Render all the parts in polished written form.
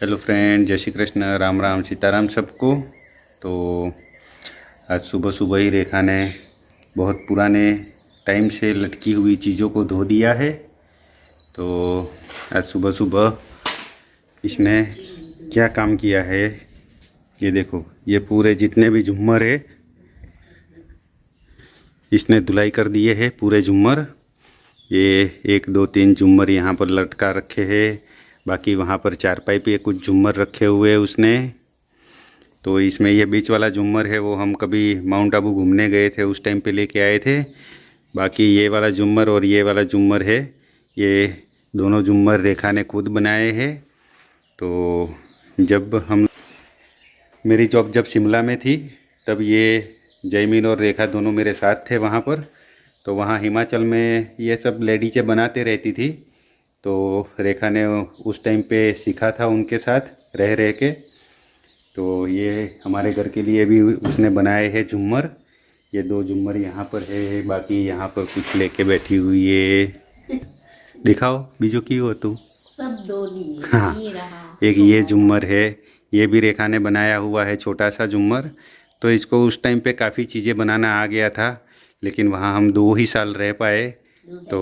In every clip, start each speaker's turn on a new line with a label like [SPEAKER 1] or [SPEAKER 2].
[SPEAKER 1] Hello friend, जय श्री कृष्ण, राम राम, सीताराम सबको। तो आज सुबह सुबह ही रेखा ने बहुत पुराने टाइम से लटकी हुई चीज़ों को धो दिया है। तो आज सुबह सुबह इसने क्या काम किया है, ये देखो। ये पूरे जितने भी झूमर है इसने धुलाई कर दिए हैं, पूरे झूमर। ये 1 2 3 झूमर यहाँ पर लटका रखे हैं, बाकी वहाँ पर चारपाई पे कुछ झूमर रखे हुए हैं उसने। तो इसमें ये बीच वाला झूमर है वो हम कभी माउंट आबू घूमने गए थे उस टाइम पे लेके आए थे। बाकी ये वाला झूमर और ये वाला झूमर है, ये दोनों झूमर रेखा ने खुद बनाए हैं। तो मेरी जॉब जब शिमला में थी तब ये जयमीन और रेखा दोनों मेरे साथ थे वहाँ पर। तो वहाँ हिमाचल में ये सब लेडीज़ें बनाते रहती थी। तो रेखा ने उस टाइम पे सीखा था उनके साथ रह रह के। तो ये हमारे घर के लिए भी उसने बनाए हैं झूमर। ये 2 झूमर यहाँ पर है, बाकी यहाँ पर कुछ लेके बैठी हुई है। दिखाओ बीजू की हो तू
[SPEAKER 2] सब दो लिए।
[SPEAKER 1] हाँ, एक ये झूमर है, ये भी रेखा ने बनाया हुआ है, छोटा सा झूमर। तो इसको उस टाइम पे काफ़ी चीज़ें बनाना आ गया था, लेकिन वहाँ हम 2 ही साल रह पाए, तो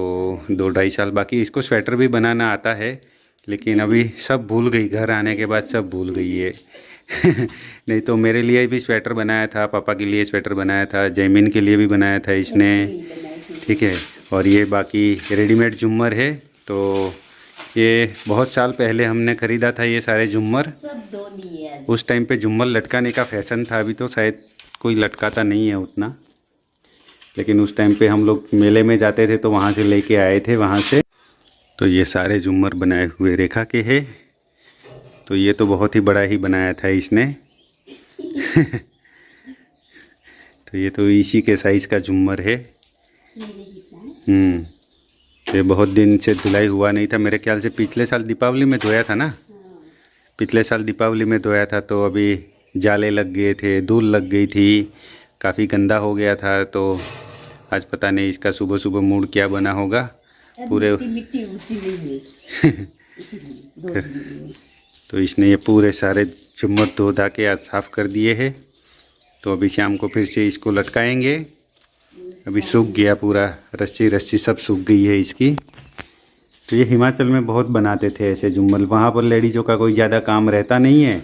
[SPEAKER 1] 2 ढाई साल। बाकी इसको स्वेटर भी बनाना आता है, लेकिन अभी सब भूल गई, घर आने के बाद सब भूल गई है। नहीं तो मेरे लिए भी स्वेटर बनाया था, पापा के लिए स्वेटर बनाया था, जयमीन के लिए भी बनाया था इसने, ठीक है। और ये बाकी रेडीमेड झूमर है। तो ये बहुत साल पहले हमने ख़रीदा था ये सारे झूमर।
[SPEAKER 2] सब दो लिए।
[SPEAKER 1] उस टाइम पे झूमर लटकाने का फैशन था, अभी तो शायद कोई लटकाता नहीं है उतना, लेकिन उस टाइम पे हम लोग मेले में जाते थे तो वहाँ से लेके आए थे वहाँ से। तो ये सारे झूमर बनाए हुए रेखा के हैं। तो ये तो बहुत ही बड़ा ही बनाया था इसने। तो ये तो इसी के साइज़ का झूमर है। ये बहुत दिन से धुलाई हुआ नहीं था, मेरे ख्याल से पिछले साल दीपावली में धोया था ना। पिछले साल दीपावली में धोया था, तो अभी जाले लग गए थे, धूल लग गई थी, काफ़ी गंदा हो गया था। तो आज पता नहीं इसका सुबह सुबह मूड क्या बना होगा। पूरे
[SPEAKER 2] मिट्टी
[SPEAKER 1] तो इसने ये पूरे सारे झूमर धो धा के आज साफ़ कर दिए हैं। तो अभी शाम को फिर से इसको लटकाएंगे। अभी सूख गया पूरा, रस्सी रस्सी सब सूख गई है इसकी। तो ये हिमाचल में बहुत बनाते थे ऐसे झूमर। वहाँ पर लेडीज़ों का कोई ज़्यादा काम रहता नहीं है,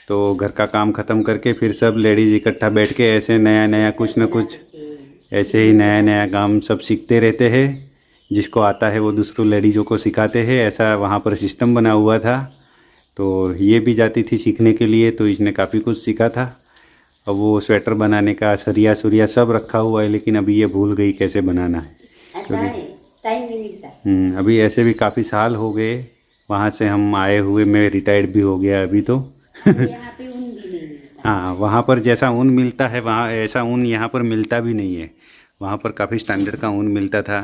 [SPEAKER 1] तो घर का काम ख़त्म करके फिर सब लेडीज़ इकट्ठा बैठ के ऐसे नया नया कुछ न कुछ ऐसे ही नया नया काम सब सीखते रहते हैं। जिसको आता है वो दूसरों लेडीज़ों को सिखाते हैं, ऐसा वहाँ पर सिस्टम बना हुआ था। तो ये भी जाती थी सीखने के लिए, तो इसने काफ़ी कुछ सीखा था। अब वो स्वेटर बनाने का सरिया सुरिया सब रखा हुआ है, लेकिन अभी ये भूल गई कैसे बनाना है, क्योंकि
[SPEAKER 2] टाइम नहीं मिलता।
[SPEAKER 1] अभी ऐसे भी काफ़ी साल हो गए वहाँ से हम आए हुए। मैं रिटायर्ड भी हो गया अभी तो।
[SPEAKER 2] यहाँ पे ऊन भी नहीं मिलता।
[SPEAKER 1] हाँ, वहाँ पर जैसा ऊन मिलता है वहाँ ऐसा ऊन यहाँ पर मिलता भी नहीं है। वहाँ पर काफ़ी स्टैंडर्ड का ऊन मिलता था।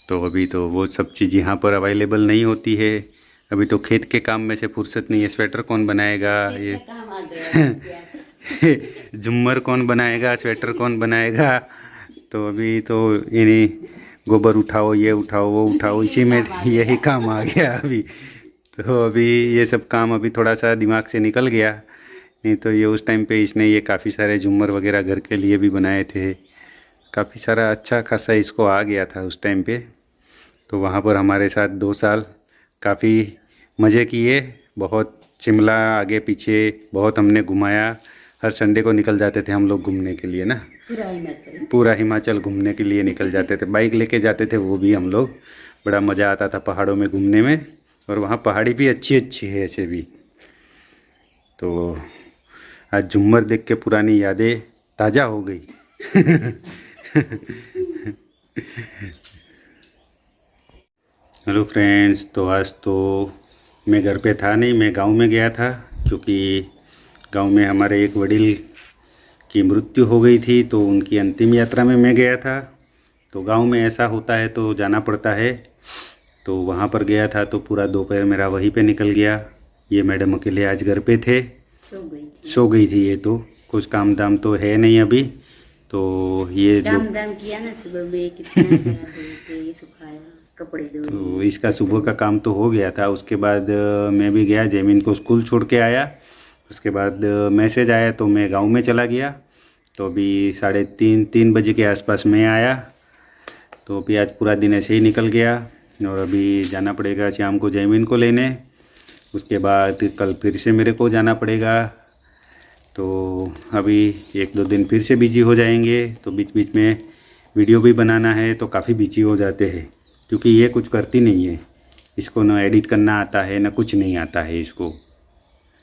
[SPEAKER 1] तो अभी तो वो सब चीज़ यहाँ पर अवेलेबल नहीं होती है। अभी तो खेत के काम में से फुर्सत नहीं है। स्वेटर कौन बनाएगा, ये
[SPEAKER 2] काम आ गया।
[SPEAKER 1] झूमर कौन बनाएगा, स्वेटर कौन बनाएगा। तो अभी तो इन्हीं गोबर उठाओ, ये उठाओ, वो उठाओ, इसी में यही काम आ गया अभी। तो अभी ये सब काम अभी थोड़ा सा दिमाग से निकल गया, नहीं तो ये उस टाइम पे इसने ये काफ़ी सारे झूमर वगैरह घर के लिए भी बनाए थे। काफ़ी सारा अच्छा खासा इसको आ गया था उस टाइम पे। तो वहाँ पर हमारे साथ 2 साल काफ़ी मज़े किए। बहुत शिमला आगे पीछे बहुत हमने घुमाया। हर संडे को निकल जाते थे हम लोग घूमने के लिए ना, पूरा हिमाचल घूमने के लिए निकल जाते थे। बाइक लेके जाते थे वो भी हम लोग। बड़ा मज़ा आता था पहाड़ों में घूमने में, और वहाँ पहाड़ी भी अच्छी अच्छी है ऐसे भी। तो आज झूमर देख के पुरानी यादें ताज़ा हो गई। हेलो फ्रेंड्स, तो आज तो मैं घर पे था नहीं, मैं गांव में गया था, क्योंकि गांव में हमारे एक वडील की मृत्यु हो गई थी। तो उनकी अंतिम यात्रा में मैं गया था। तो गांव में ऐसा होता है तो जाना पड़ता है। तो वहाँ पर गया था, तो पूरा दोपहर मेरा वहीं पे निकल गया। ये मैडम अकेले आज घर पे थे, सो गई थी। ये तो कुछ काम दाम तो है नहीं अभी। तो ये
[SPEAKER 2] काम दाम किया ना सुबह में, कितना सारा धूप सुखाया, कपड़े धोए।
[SPEAKER 1] तो इसका सुबह का काम तो हो गया था। उसके बाद मैं भी गया, जैमिन को स्कूल छोड़ के आया। उसके बाद मैसेज आया तो मैं गांव में चला गया। तो अभी 3:30 बजे के आसपास मैं आया। तो अभी आज पूरा दिन ऐसे ही निकल गया और अभी जाना पड़ेगा शाम को जैमिन को लेने। उसके बाद कल फिर से मेरे को जाना पड़ेगा। तो अभी 1-2 दिन फिर से बिजी हो जाएंगे। तो बीच बीच में वीडियो भी बनाना है तो काफ़ी बिजी हो जाते हैं, क्योंकि ये कुछ करती नहीं है। इसको ना एडिट करना आता है ना कुछ नहीं आता है इसको।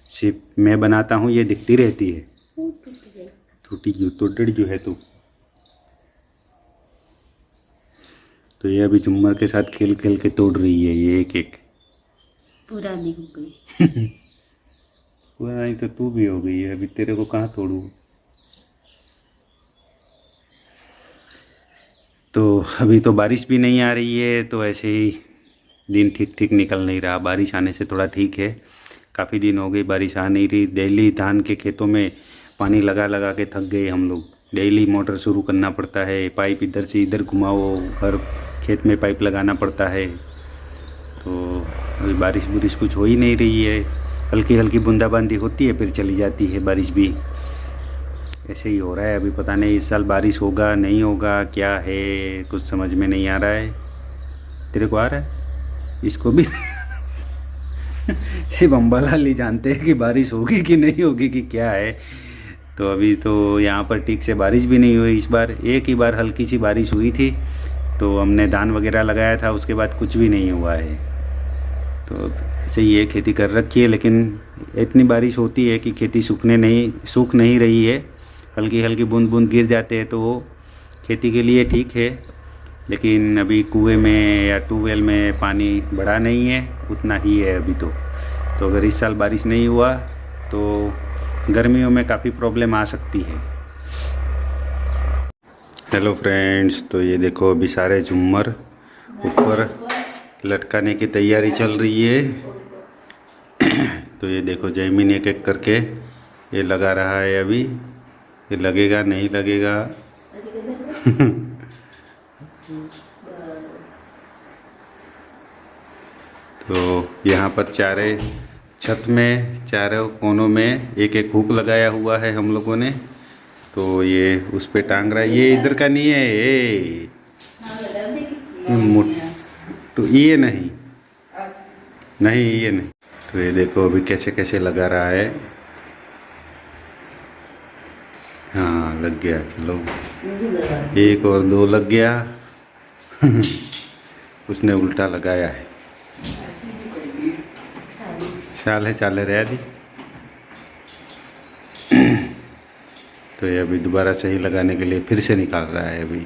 [SPEAKER 1] सिर्फ मैं बनाता हूँ, ये दिखती रहती है। टूटी क्यों, टूटी क्यों है तू? तो ये अभी झुम्मर के साथ खेल खेल के तोड़ रही है ये एक एक।
[SPEAKER 2] पुरानी हो गई।
[SPEAKER 1] पूरा नहीं तो तू भी हो गई है, अभी तेरे को कहाँ तोड़ूँ। तो अभी तो बारिश भी नहीं आ रही है, तो ऐसे ही दिन ठीक ठीक निकल नहीं रहा। बारिश आने से थोड़ा ठीक है। काफ़ी दिन हो गई बारिश आ नहीं रही। डेली धान के खेतों में पानी लगा लगा के थक गए हम लोग। डेली मोटर शुरू करना पड़ता है, पाइप इधर से इधर घुमाओ, हर खेत में पाइप लगाना पड़ता है। तो अभी बारिश कुछ हो ही नहीं रही है। हल्की हल्की बूंदाबांदी होती है, फिर चली जाती है बारिश भी। ऐसे ही हो रहा है अभी। पता नहीं इस साल बारिश होगा नहीं होगा, क्या है कुछ समझ में नहीं आ रहा है। तेरे को आ रहा है? इसको भी सिर्फ अम्बालाल ही जानते हैं कि बारिश होगी कि नहीं होगी कि क्या है। तो अभी तो यहाँ पर ठीक से बारिश भी नहीं हुई इस बार। एक ही बार हल्की सी बारिश हुई थी, तो हमने धान वगैरह लगाया था, उसके बाद कुछ भी नहीं हुआ है। तो ऐसे ही ये खेती कर रखी है, लेकिन इतनी बारिश होती है कि खेती सूख नहीं रही है। हल्की हल्की बूंद बूंद गिर जाते हैं तो वो खेती के लिए ठीक है। लेकिन अभी कुएं में या ट्यूबवेल में पानी बढ़ा नहीं है, उतना ही है अभी तो अगर इस साल बारिश नहीं हुआ तो गर्मियों में काफ़ी प्रॉब्लम आ सकती है। हेलो फ्रेंड्स, तो ये देखो अभी सारे झूमर ऊपर लटकाने की तैयारी चल रही है। तो ये देखो जैमिन एक एक करके ये लगा रहा है। अभी ये लगेगा नहीं लगेगा। तो यहाँ पर छत में चारों कोनों में एक एक हुक लगाया हुआ है हम लोगों ने। तो ये उस पे टांग रहा है। ये इधर का नहीं है, ये तो ये नहीं ये नहीं। तो ये देखो अभी कैसे कैसे लगा रहा है। हाँ लग गया, चलो 1 और 2 लग गया। उसने उल्टा लगाया है। चाले रह दी। तो ये अभी दोबारा सही लगाने के लिए फिर से निकाल रहा है अभी।